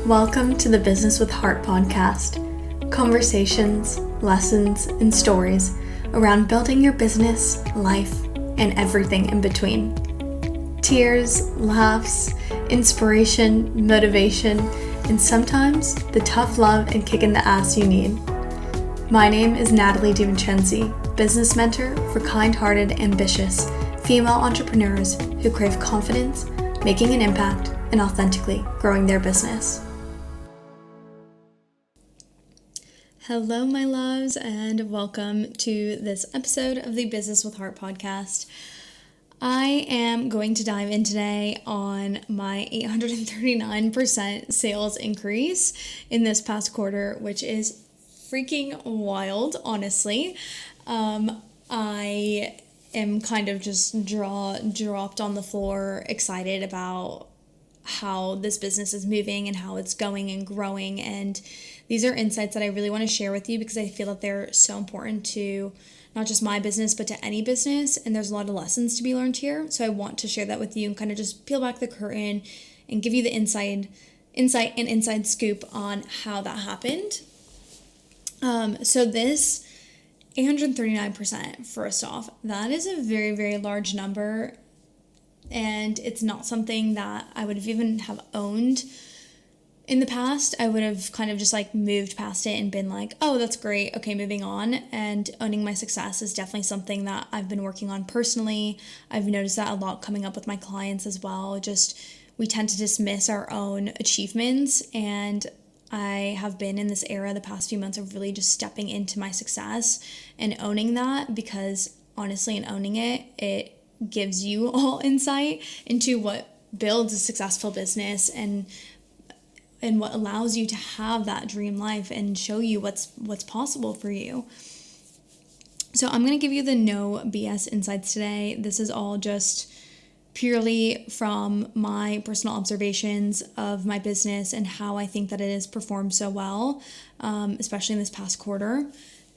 Welcome to the Business with Heart podcast. Conversations, lessons, and stories around building your business, life, and everything in between. Tears, laughs, inspiration, motivation, and sometimes the tough love and kick in the ass you need. My name is Natalie DiVincenzi, business mentor for kind-hearted, ambitious female entrepreneurs who crave confidence, making an impact, and authentically growing their business. Hello, my loves, and welcome to this episode of the Business with Heart podcast. I am going to dive in today on my 839% sales increase in this past quarter, which is freaking wild, honestly. I am kind of just dropped on the floor, excited about how this business is moving and how it's going and growing. And these are insights that I really want to share with you because I feel that they're so important to not just my business, but to any business. And there's a lot of lessons to be learned here. So I want to share that with you and kind of just peel back the curtain and give you the insight and inside scoop on how that happened. So this 839%, first off, that is a very, very large number. And it's not something that I would have even have owned in the past. I would have kind of just moved past it and been like, oh, that's great. Okay, moving on. And owning my success is definitely something that I've been working on personally. I've noticed that a lot coming up with my clients as well. Just we tend to dismiss our own achievements, and I have been in this era the past few months of really just stepping into my success and owning that, because honestly, in owning it, it gives you all insight into what builds a successful business and what allows you to have that dream life and show you what's possible for you. So I'm going to give you the no BS insights today. This is all just purely from my personal observations of my business and how I think that it has performed so well, especially in this past quarter.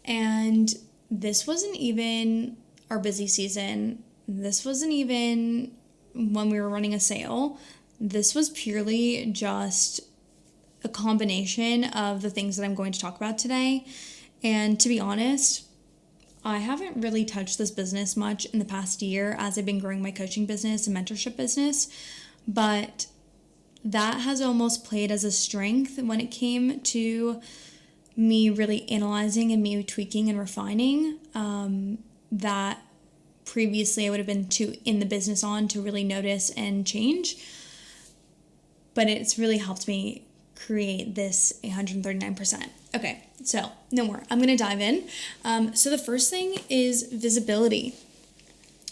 And this wasn't even our busy season. This wasn't even when we were running a sale. This was purely just a combination of the things that I'm going to talk about today. And to be honest, I haven't really touched this business much in the past year as I've been growing my coaching business and mentorship business, but that has almost played as a strength when it came to me really analyzing and me tweaking and refining that previously I would have been too in the business on to really notice and change. But it's really helped me create this 139%. Okay, so no more. I'm going to dive in. So the first thing is visibility.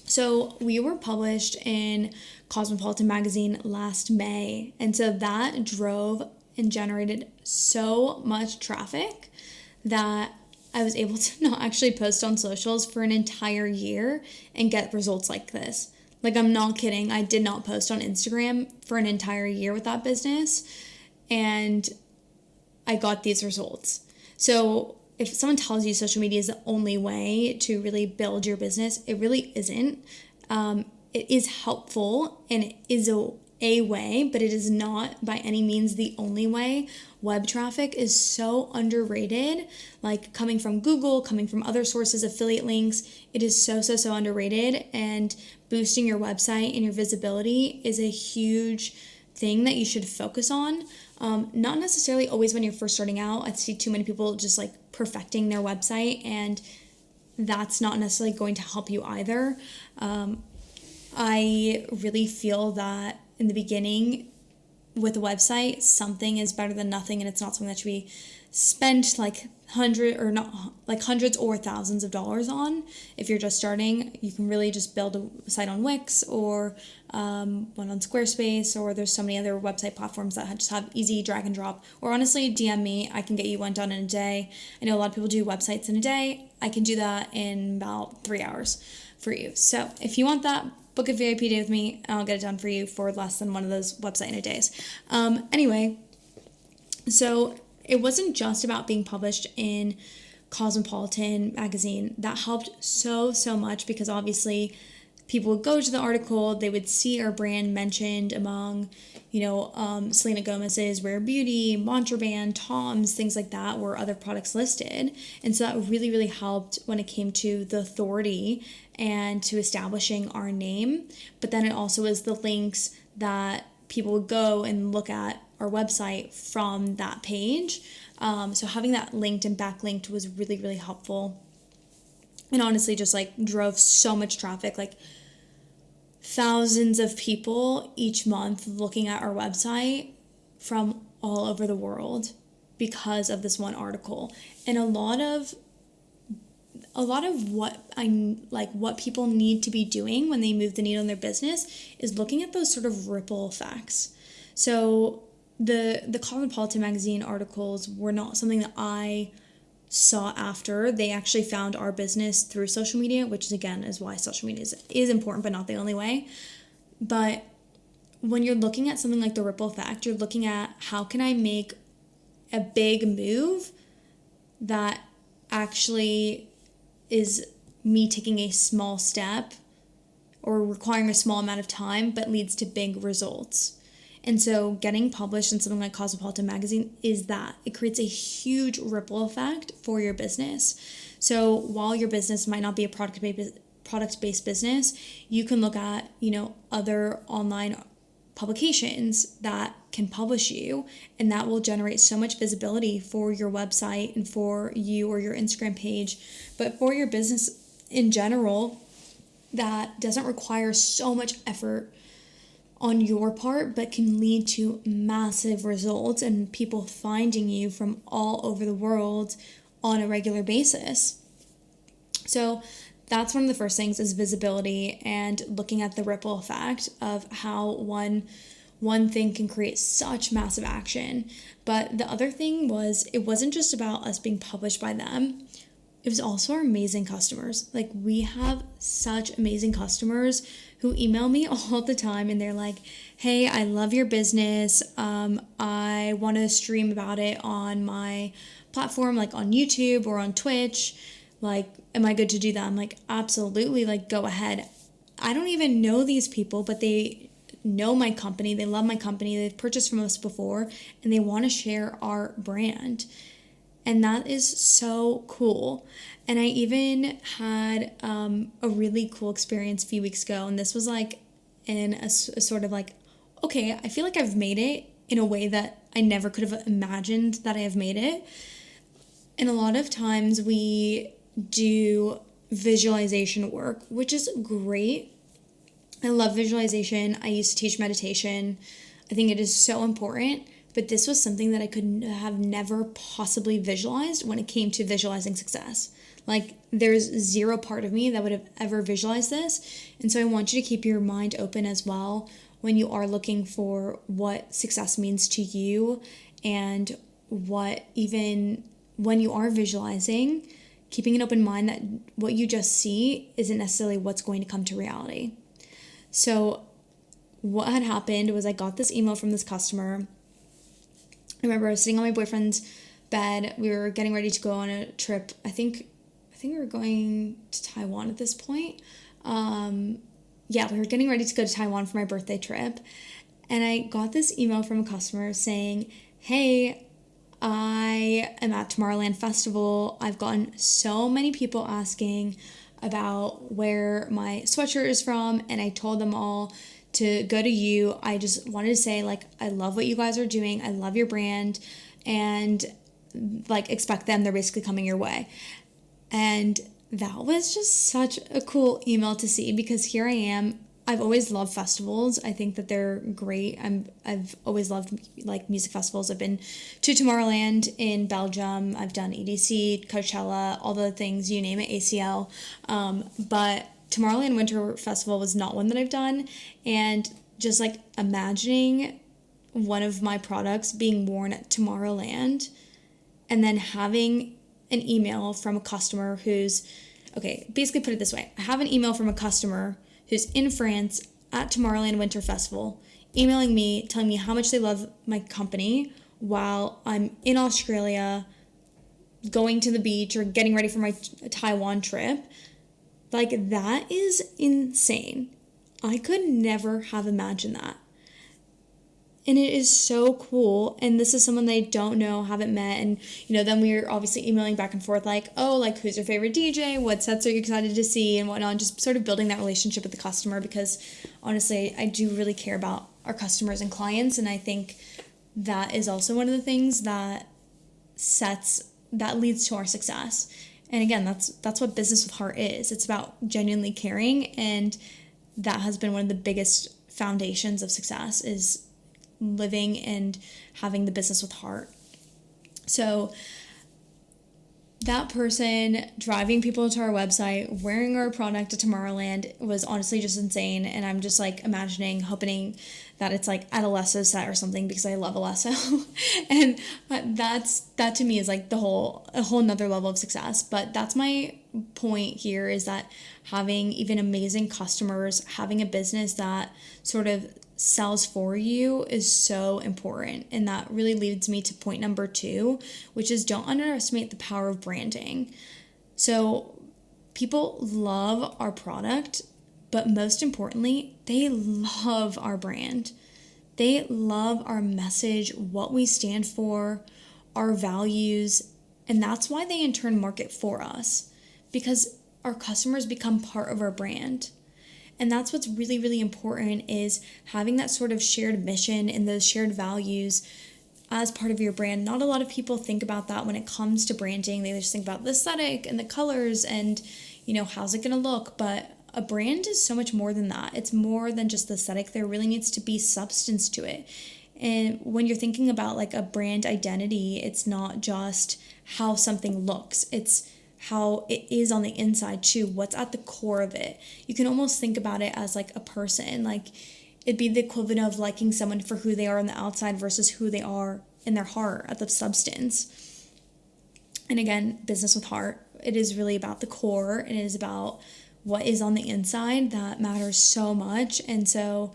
So we were published in Cosmopolitan magazine last May. And so that drove and generated so much traffic that I was able to not actually post on socials for an entire year and get results like this. I'm not kidding. I did not post on Instagram for an entire year with that business, and I got these results. So if someone tells you social media is the only way to really build your business, it really isn't. It is helpful and it is a way, but it is not by any means the only way. Web traffic is so underrated, coming from Google, coming from other sources, affiliate links. It is so underrated, and boosting your website and your visibility is a huge thing that you should focus on. Not necessarily always when you're first starting out. I see too many people just perfecting their website, and that's not necessarily going to help you either. I really feel that in the beginning with a website, something is better than nothing, and it's not something that should be spent hundreds or thousands of dollars on. If you're just starting, you can really just build a site on Wix or one on Squarespace, or there's so many other website platforms that just have easy drag and drop. Or honestly, DM me. I can get you one done in a day. I know a lot of people do websites in a day. I can do that in about 3 hours for you. So if you want that, book a VIP day with me, and I'll get it done for you for less than one of those website in a days. Anyway, so it wasn't just about being published in Cosmopolitan magazine. That helped so much because obviously people would go to the article, they would see our brand mentioned among, Selena Gomez's Rare Beauty, Contraband, Tom's, things like that, were other products listed. And so that really, really helped when it came to the authority and to establishing our name. But then it also is the links that people would go and look at our website from that page. So having that linked and backlinked was really, really helpful. And honestly, just drove so much traffic, thousands of people each month looking at our website from all over the world because of this one article. And a lot of what people need to be doing when they move the needle in their business is looking at those sort of ripple effects. So the Cosmopolitan magazine articles were not something that I sought after. They actually found our business through social media, which is, again, is why social media is important, but not the only way. But when you're looking at something like the ripple effect, you're looking at how can I make a big move that actually is me taking a small step or requiring a small amount of time, but leads to big results. And so getting published in something like Cosmopolitan magazine is that. It creates a huge ripple effect for your business. So while your business might not be a product-based business, you can look at, other online publications that can publish you, and that will generate so much visibility for your website and for you or your Instagram page, but for your business in general, that doesn't require so much effort on your part, but can lead to massive results and people finding you from all over the world on a regular basis. So that's one of the first things, is visibility and looking at the ripple effect of how one thing can create such massive action. But the other thing was, it wasn't just about us being published by them. It was also our amazing customers. We have such amazing customers who email me all the time, and they're like, hey, I love your business. I want to stream about it on my platform, on YouTube or on Twitch. Am I good to do that? I'm like, absolutely, go ahead. I don't even know these people, but they know my company. They love my company. They've purchased from us before, and they want to share our brand. And that is so cool. And I even had a really cool experience a few weeks ago. And this was in a sort of okay, I feel like I've made it in a way that I never could have imagined that I have made it. And a lot of times we do visualization work, which is great. I love visualization. I used to teach meditation. I think it is so important. But this was something that I could have never possibly visualized when it came to visualizing success. There's zero part of me that would have ever visualized this. And so I want you to keep your mind open as well when you are looking for what success means to you, and what, even when you are visualizing, keeping an open mind that what you just see isn't necessarily what's going to come to reality. So what had happened was, I got this email from this customer. I remember I was sitting on my boyfriend's bed. We were getting ready to go on a trip. I think we were going to Taiwan at this point. We were getting ready to go to Taiwan for my birthday trip. And I got this email from a customer saying, hey, I am at Tomorrowland Festival. I've gotten so many people asking about where my sweatshirt is from, and I told them all to go to you. I just wanted to say, I love what you guys are doing. I love your brand, and expect them. They're basically coming your way. And that was just such a cool email to see, because here I am. I've always loved festivals. I think that they're great. I've always loved music festivals. I've been to Tomorrowland in Belgium. I've done EDC, Coachella, all the things, you name it, ACL. But Tomorrowland Winter Festival was not one that I've done. And just imagining one of my products being worn at Tomorrowland, and then having an email from a customer basically put it this way. I have an email from a customer who's in France at Tomorrowland Winter Festival, emailing me, telling me how much they love my company, while I'm in Australia going to the beach or getting ready for my Taiwan trip. Like, that is insane. I could never have imagined that. And it is so cool. And this is someone they don't know, haven't met. And, then we were obviously emailing back and forth like, oh, like, who's your favorite DJ? What sets are you excited to see? And whatnot. Just sort of building that relationship with the customer, because honestly, I do really care about our customers and clients. And I think that is also one of the things that leads to our success. And again, that's what business with heart is. It's about genuinely caring. And that has been one of the biggest foundations of success, is living and having the business with heart. So that person driving people to our website, wearing our product at Tomorrowland was honestly just insane. And I'm just like imagining, hoping that it's like at a Alesso set or something, because I love Alesso. And that to me is like a whole nother level of success. But that's my point here, is that having even amazing customers, having a business that sort of sells for you is so important. And that really leads me to point number 2, which is don't underestimate the power of branding. So people love our product, but most importantly, they love our brand. They love our message, what we stand for, our values, and that's why they in turn market for us, because our customers become part of our brand. And that's what's really, really important, is having that sort of shared mission and those shared values as part of your brand. Not a lot of people think about that when it comes to branding. They just think about the aesthetic and the colors and, how's it going to look? But a brand is so much more than that. It's more than just the aesthetic. There really needs to be substance to it. And when you're thinking about like a brand identity, it's not just how something looks. It's how it is on the inside too, what's at the core of it. You can almost think about it as like a person. Like, it'd be the equivalent of liking someone for who they are on the outside versus who they are in their heart, at the substance. And again, business with heart, it is really about the core, and it is about what is on the inside that matters so much. And so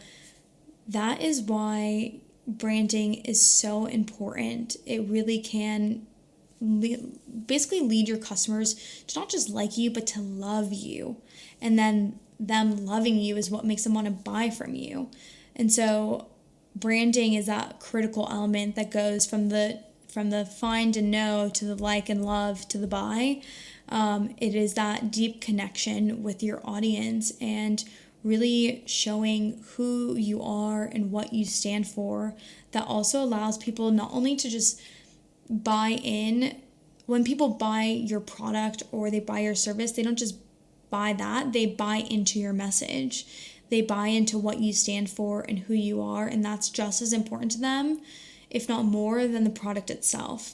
that is why branding is so important. It really can basically lead your customers to not just like you, but to love you. And then them loving you is what makes them want to buy from you. And so branding is that critical element that goes from the find and know to the like and love to the buy. It is that deep connection with your audience and really showing who you are and what you stand for, that also allows people not only to just buy in. When people buy your product or they buy your service, they don't just buy that, they buy into your message. They buy into what you stand for and who you are, and that's just as important to them, if not more, than the product itself.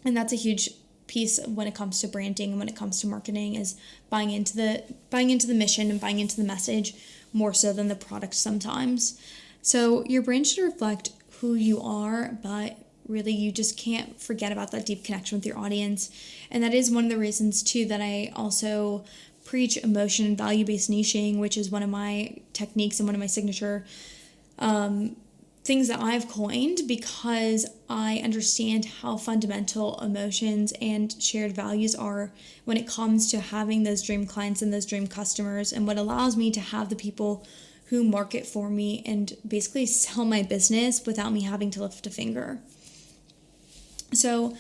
And that's a huge piece when it comes to branding and when it comes to marketing, is buying into the mission and buying into the message more so than the product sometimes. So your brand should reflect who you are, but really you just can't forget about that deep connection with your audience. And that is one of the reasons too that I also preach emotion and value-based niching, which is one of my techniques and one of my signature things that I've coined, because I understand how fundamental emotions and shared values are when it comes to having those dream clients and those dream customers, and what allows me to have the people who market for me and basically sell my business without me having to lift a finger. So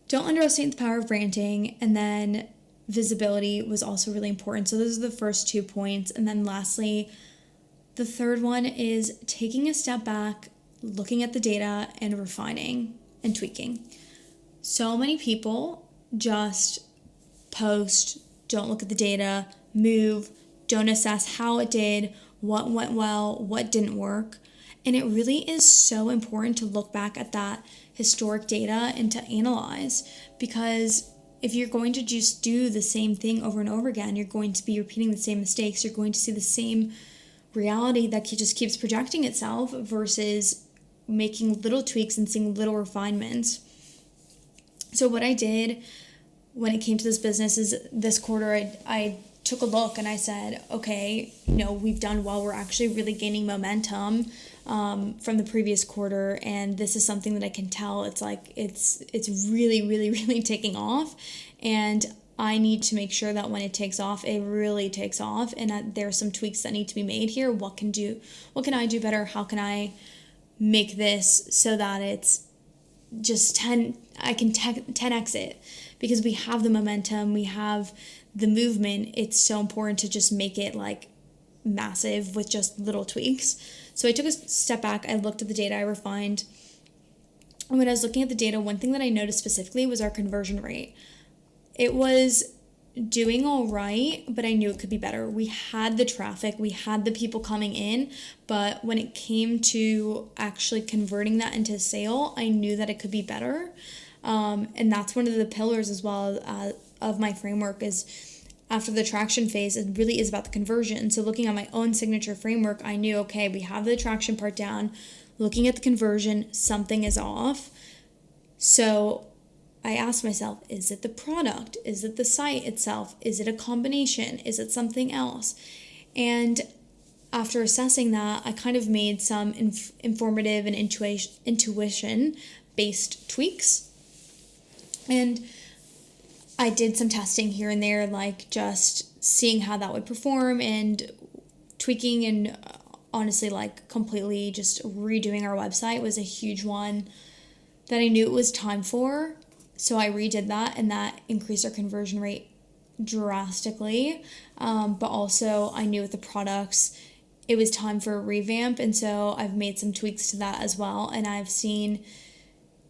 don't underestimate the power of branding. And then visibility was also really important. So those are the first 2 points. And then lastly, the third one is taking a step back, looking at the data, and refining and tweaking. So many people just post, don't look at the data, move, don't assess how it did, what went well, what didn't work. And it really is so important to look back at that historic data and to analyze, because if you're going to just do the same thing over and over again, you're going to be repeating the same mistakes. You're going to see the same reality that just keeps projecting itself versus making little tweaks and seeing little refinements. So what I did when it came to this business is this quarter, I took a look and I said, okay, we've done well. We're actually really gaining momentum from the previous quarter, and this is something that I can tell it's really, really, really taking off. And I need to make sure that when it takes off, it really takes off, and that there's some tweaks that need to be made here. What can I do better? How can I make this so that it's just I can 10x it, because we have the momentum, we have the movement. It's so important to just make it like massive with just little tweaks. So I took a step back, I looked at the data, I refined. And when I was looking at the data, one thing that I noticed specifically was our conversion rate. It was doing all right, but I knew it could be better. We had the traffic, we had the people coming in, but when it came to actually converting that into sale, I knew that it could be better. And that's one of the pillars as well of my framework is after the traction phase, it really is about the conversion. So looking at my own signature framework, I knew, okay, we have the traction part down. Looking at the conversion, something is off. So I asked myself, is it the product? Is it the site itself? Is it a combination? Is it something else? And after assessing that, I kind of made some informative and intuition-based tweaks. And I did some testing here and there, like just seeing how that would perform and tweaking, and honestly, like completely just redoing our website was a huge one that I knew it was time for. So I redid that, and that increased our conversion rate drastically. But also I knew with the products, it was time for a revamp. And so I've made some tweaks to that as well. And I've seen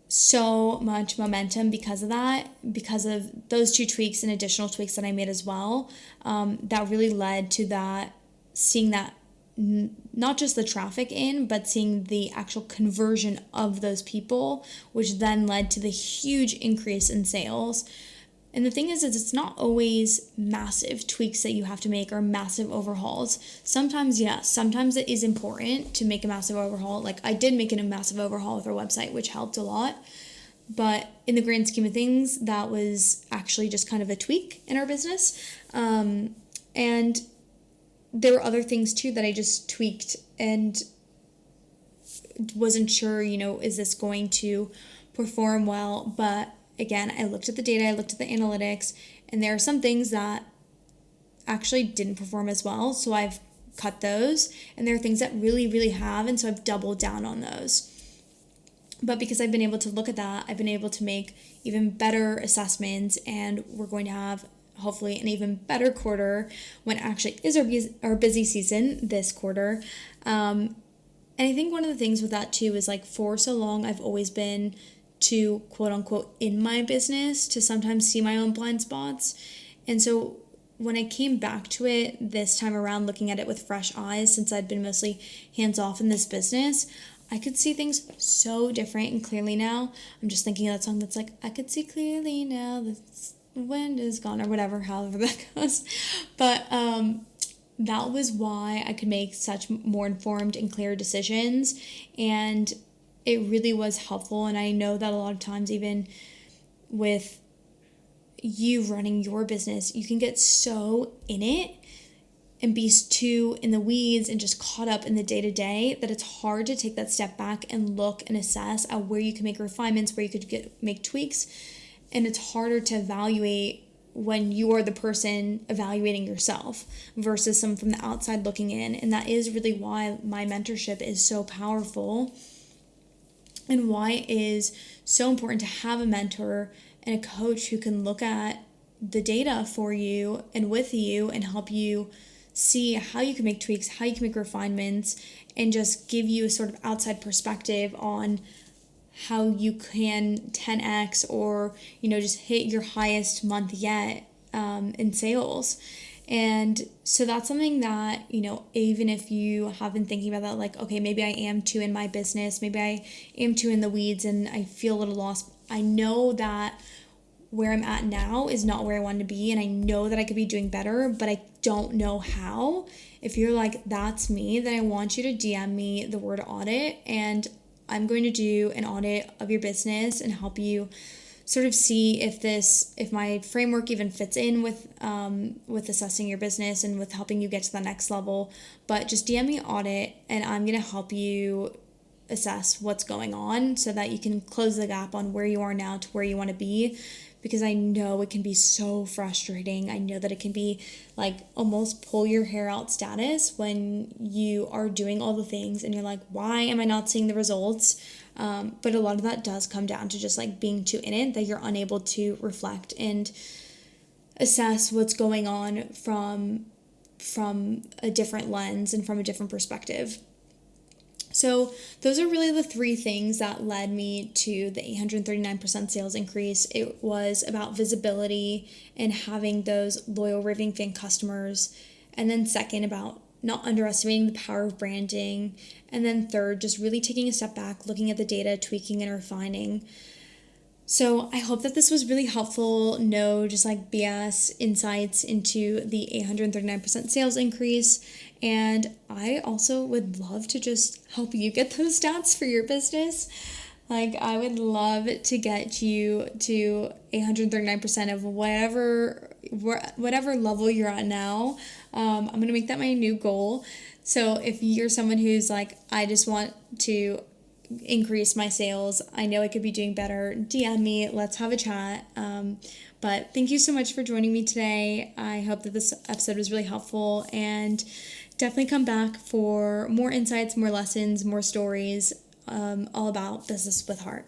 so much momentum because of that, because of those two tweaks and additional tweaks that I made as well. That really led to that, seeing that not just the traffic in, but seeing the actual conversion of those people, which then led to the huge increase in sales. And the thing is it's not always massive tweaks that you have to make or massive overhauls. Sometimes, yes, sometimes it is important to make a massive overhaul. Like I did make a massive overhaul with our website, which helped a lot. But in the grand scheme of things, that was actually just kind of a tweak in our business. And there were other things too that I just tweaked and wasn't sure, is this going to perform well? But again, I looked at the data, I looked at the analytics, and there are some things that actually didn't perform as well. So I've cut those, and there are things that really, really have, and so I've doubled down on those. But because I've been able to look at that, I've been able to make even better assessments, and we're going to have hopefully an even better quarter when actually is our busy season this quarter. And I think one of the things with that too is like for so long I've always been to quote unquote in my business to sometimes see my own blind spots. And so when I came back to it this time around, looking at it with fresh eyes, since I'd been mostly hands off in this business, I could see things so different and clearly now. I'm just thinking of that song that's like, I could see clearly now, the wind is gone, or whatever, however that goes. But that was why I could make such more informed and clear decisions. And it really was helpful. And I know that a lot of times, even with you running your business, you can get so in it and be too in the weeds and just caught up in the day-to-day that it's hard to take that step back and look and assess at where you can make refinements, where you could make tweaks. And it's harder to evaluate when you are the person evaluating yourself versus someone from the outside looking in. And that is really why my mentorship is so powerful, and why it is so important to have a mentor and a coach who can look at the data for you and with you and help you see how you can make tweaks, how you can make refinements, and just give you a sort of outside perspective on how you can 10x or, just hit your highest month yet in sales. And so that's something that, even if you have been thinking about that, like, okay, maybe I am too in my business, maybe I am too in the weeds and I feel a little lost. I know that where I'm at now is not where I want to be, and I know that I could be doing better, but I don't know how. If you're like, that's me, then I want you to DM me the word audit, and I'm going to do an audit of your business and help you sort of see if my framework even fits in with assessing your business and with helping you get to the next level. But just DM me audit, and I'm going to help you assess what's going on so that you can close the gap on where you are now to where you want to be. Because I know it can be so frustrating. I know that it can be like almost pull your hair out status when you are doing all the things and you're like, why am I not seeing the results? But a lot of that does come down to just like being too in it, that you're unable to reflect and assess what's going on from a different lens and from a different perspective. So those are really the three things that led me to the 839% sales increase. It was about visibility and having those loyal raving fan customers. And then second, about not underestimating the power of branding. And then third, just really taking a step back, looking at the data, tweaking and refining. So I hope that this was really helpful. No just like BS insights into the 839% sales increase. And I also would love to just help you get those stats for your business. Like I would love to get you to 839% of whatever level you're at now. I'm going to make that my new goal. So if you're someone who's like, I just want to increase my sales, I know I could be doing better, DM me, let's have a chat. But thank you so much for joining me today. I hope that this episode was really helpful, and definitely come back for more insights, more lessons, more stories, all about business with heart.